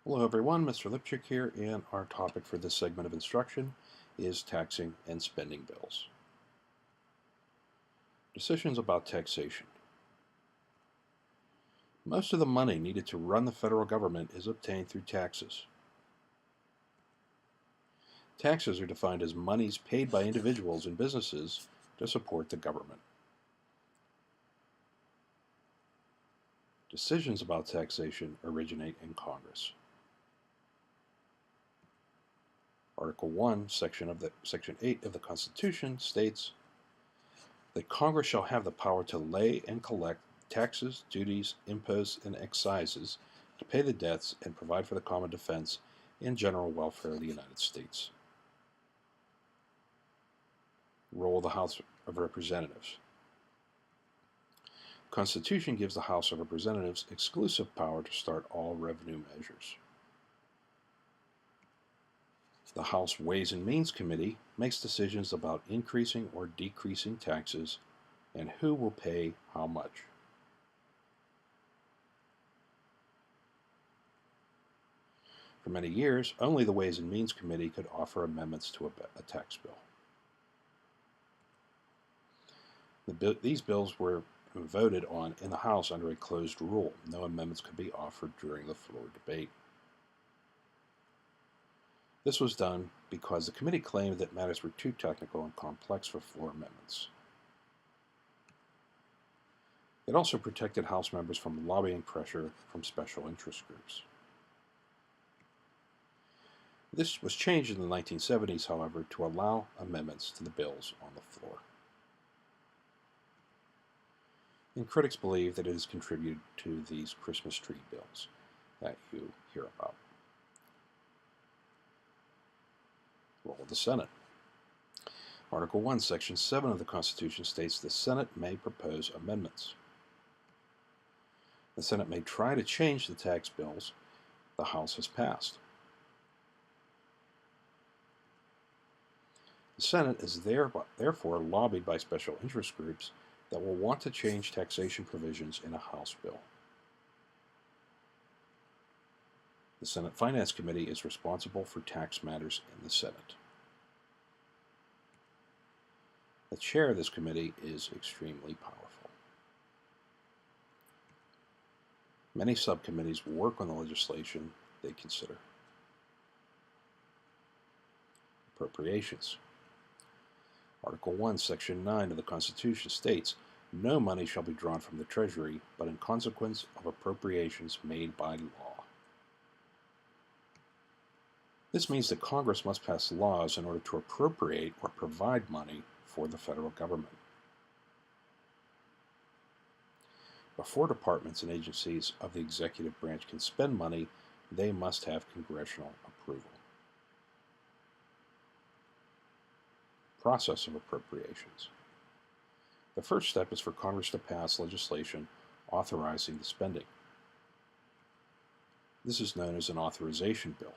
Hello everyone, Mr. Lipchick here, and our topic for this segment of instruction is taxing and spending bills. Decisions about taxation. Most of the money needed to run the federal government is obtained through taxes. Taxes are defined as monies paid by individuals and businesses to support the government. Decisions about taxation originate in Congress. Article 1, Section 8 of the Constitution states that Congress shall have the power to lay and collect taxes, duties, imposts, and excises, to pay the debts and provide for the common defense and general welfare of the United States. Role of the House of Representatives. The Constitution gives the House of Representatives exclusive power to start all revenue measures. The House Ways and Means Committee makes decisions about increasing or decreasing taxes and who will pay how much. For many years, only the Ways and Means Committee could offer amendments to a tax bill. These bills were voted on in the House under a closed rule. No amendments could be offered during the floor debate. This was done because the committee claimed that matters were too technical and complex for floor amendments. It also protected House members from lobbying pressure from special interest groups. This was changed in the 1970s, however, to allow amendments to the bills on the floor. And critics believe that it has contributed to these Christmas tree bills that you hear about. Role of the Senate. Article 1, Section 7 of the Constitution states the Senate may propose amendments. The Senate may try to change the tax bills the House has passed. The Senate is therefore lobbied by special interest groups that will want to change taxation provisions in a House bill. The Senate Finance Committee is responsible for tax matters in the Senate. The chair of this committee is extremely powerful. Many subcommittees work on the legislation they consider. Appropriations. Article 1, Section 9 of the Constitution states, no money shall be drawn from the Treasury, but in consequence of appropriations made by law. This means that Congress must pass laws in order to appropriate or provide money for the federal government. Before departments and agencies of the executive branch can spend money, they must have congressional approval. Process of appropriations. The first step is for Congress to pass legislation authorizing the spending. This is known as an authorization bill.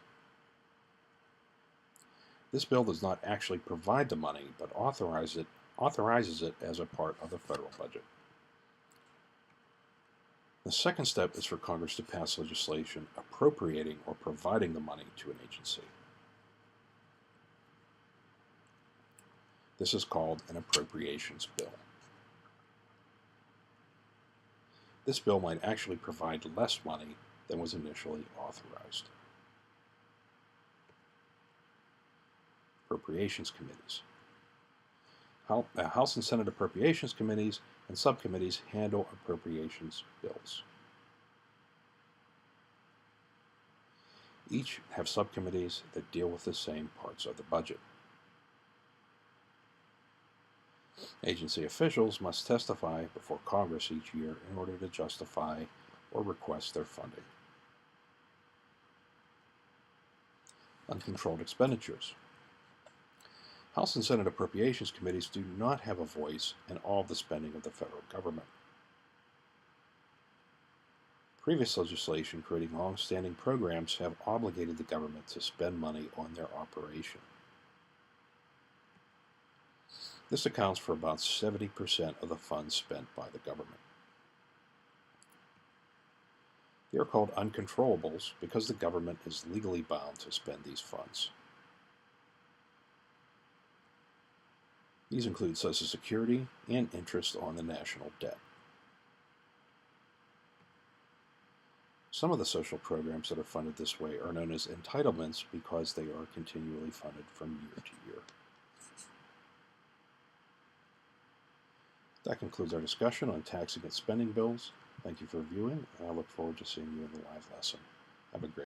This bill does not actually provide the money, but authorizes it as a part of the federal budget. The second step is for Congress to pass legislation appropriating or providing the money to an agency. This is called an appropriations bill. This bill might actually provide less money than was initially authorized. Appropriations committees. House and Senate Appropriations Committees and subcommittees handle appropriations bills. Each have subcommittees that deal with the same parts of the budget. Agency officials must testify before Congress each year in order to justify or request their funding. Uncontrolled expenditures. House and Senate Appropriations Committees do not have a voice in all of the spending of the federal government. Previous legislation creating long-standing programs have obligated the government to spend money on their operation. This accounts for about 70% of the funds spent by the government. They are called uncontrollables because the government is legally bound to spend these funds. These include Social Security and interest on the national debt. Some of the social programs that are funded this way are known as entitlements because they are continually funded from year to year. That concludes our discussion on taxing and spending bills. Thank you for viewing, and I look forward to seeing you in the live lesson. Have a great